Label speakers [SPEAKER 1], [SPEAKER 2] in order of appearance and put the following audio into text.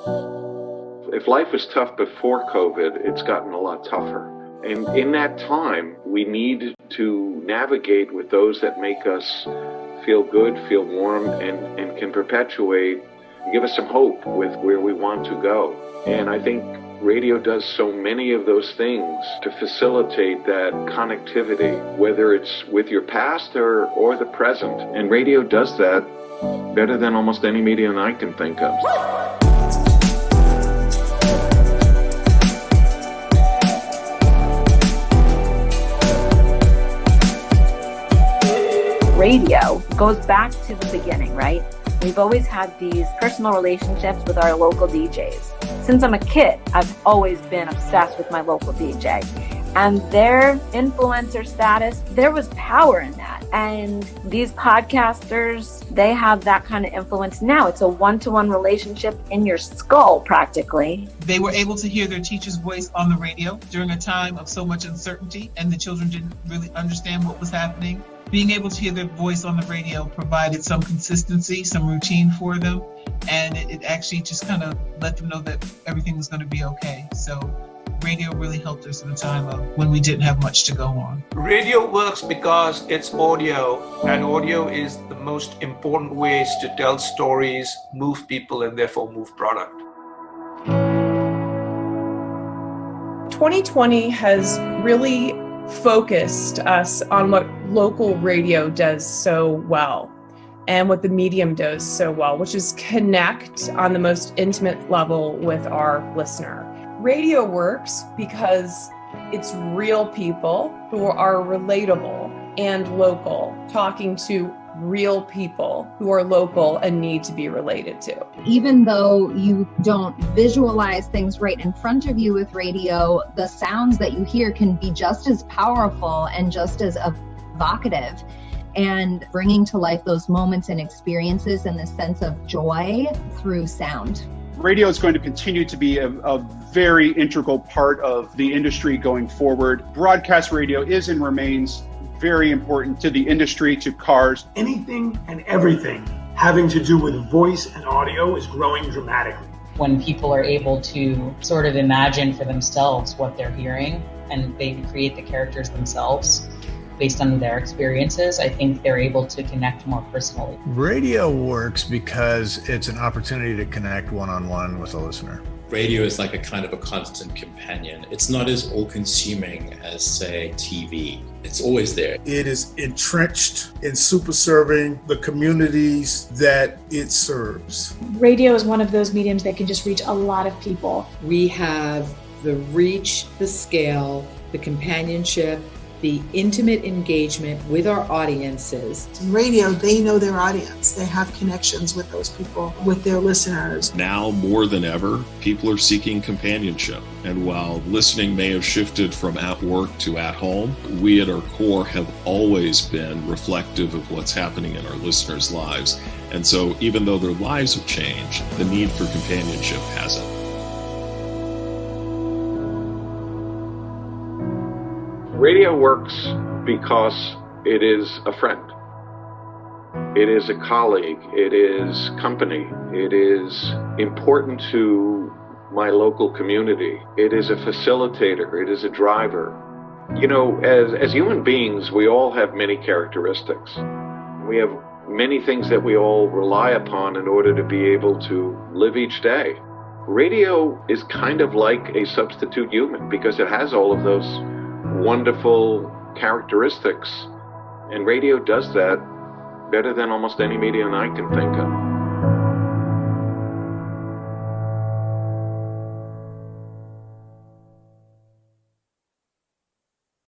[SPEAKER 1] If life was tough before COVID, it's gotten a lot tougher. And in that time, we need to navigate with those that make us feel good, feel warm, and can perpetuate, give us some hope with where we want to go. And I think radio does so many of those things to facilitate that connectivity, whether it's with your past or the present. And radio does that better than almost any medium I can think of.
[SPEAKER 2] Radio goes back to the beginning, right? We've always had these personal relationships with our local DJs. Since I'm a kid, I've always been obsessed with my local DJ. And their influencer status, there was power in that. And these podcasters, they have that kind of influence now. It's a one-to-one relationship in your skull, practically.
[SPEAKER 3] They were able to hear their teacher's voice on the radio during a time of so much uncertainty, and the children didn't really understand what was happening. Being able to hear their voice on the radio provided some consistency, some routine for them, and it actually just kind of let them know that everything was going to be okay. So radio really helped us in a time of when we didn't have much to go on.
[SPEAKER 4] Radio works because it's audio, and audio is the most important ways to tell stories, move people, and therefore move product.
[SPEAKER 5] 2020 has really focused us on what local radio does so well and what the medium does so well, which is connect on the most intimate level with our listener. Radio works because it's real people who are relatable and local, talking to real people who are local and need to be related to.
[SPEAKER 6] Even though you don't visualize things right in front of you with radio, the sounds that you hear can be just as powerful and just as evocative, and bringing to life those moments and experiences and the sense of joy through sound.
[SPEAKER 7] Radio is going to continue to be a very integral part of the industry going forward. Broadcast radio is and remains very important to the industry, to cars.
[SPEAKER 8] Anything and everything having to do with voice and audio is growing dramatically.
[SPEAKER 9] When people are able to sort of imagine for themselves what they're hearing and they create the characters themselves based on their experiences, I think they're able to connect more personally.
[SPEAKER 10] Radio works because it's an opportunity to connect one-on-one with a listener.
[SPEAKER 11] Radio is like a kind of a constant companion. It's not as all-consuming as, say, TV. It's always there.
[SPEAKER 12] It is entrenched in super serving the communities that it serves.
[SPEAKER 13] Radio is one of those mediums that can just reach a lot of people.
[SPEAKER 14] We have the reach, the scale, the companionship, the intimate engagement with our audiences.
[SPEAKER 15] In radio, they know their audience. They have connections with those people, with their listeners.
[SPEAKER 16] Now more than ever, people are seeking companionship. And while listening may have shifted from at work to at home, we at our core have always been reflective of what's happening in our listeners' lives. And so even though their lives have changed, the need for companionship hasn't.
[SPEAKER 1] Radio works because it is a friend. It is a colleague. It is company. It is important to my local community. It is a facilitator. It is a driver. You know, as human beings, we all have many characteristics. We have many things that we all rely upon in order to be able to live each day. Radio is kind of like a substitute human because it has all of those wonderful characteristics, and radio does that better than almost any medium I can think of.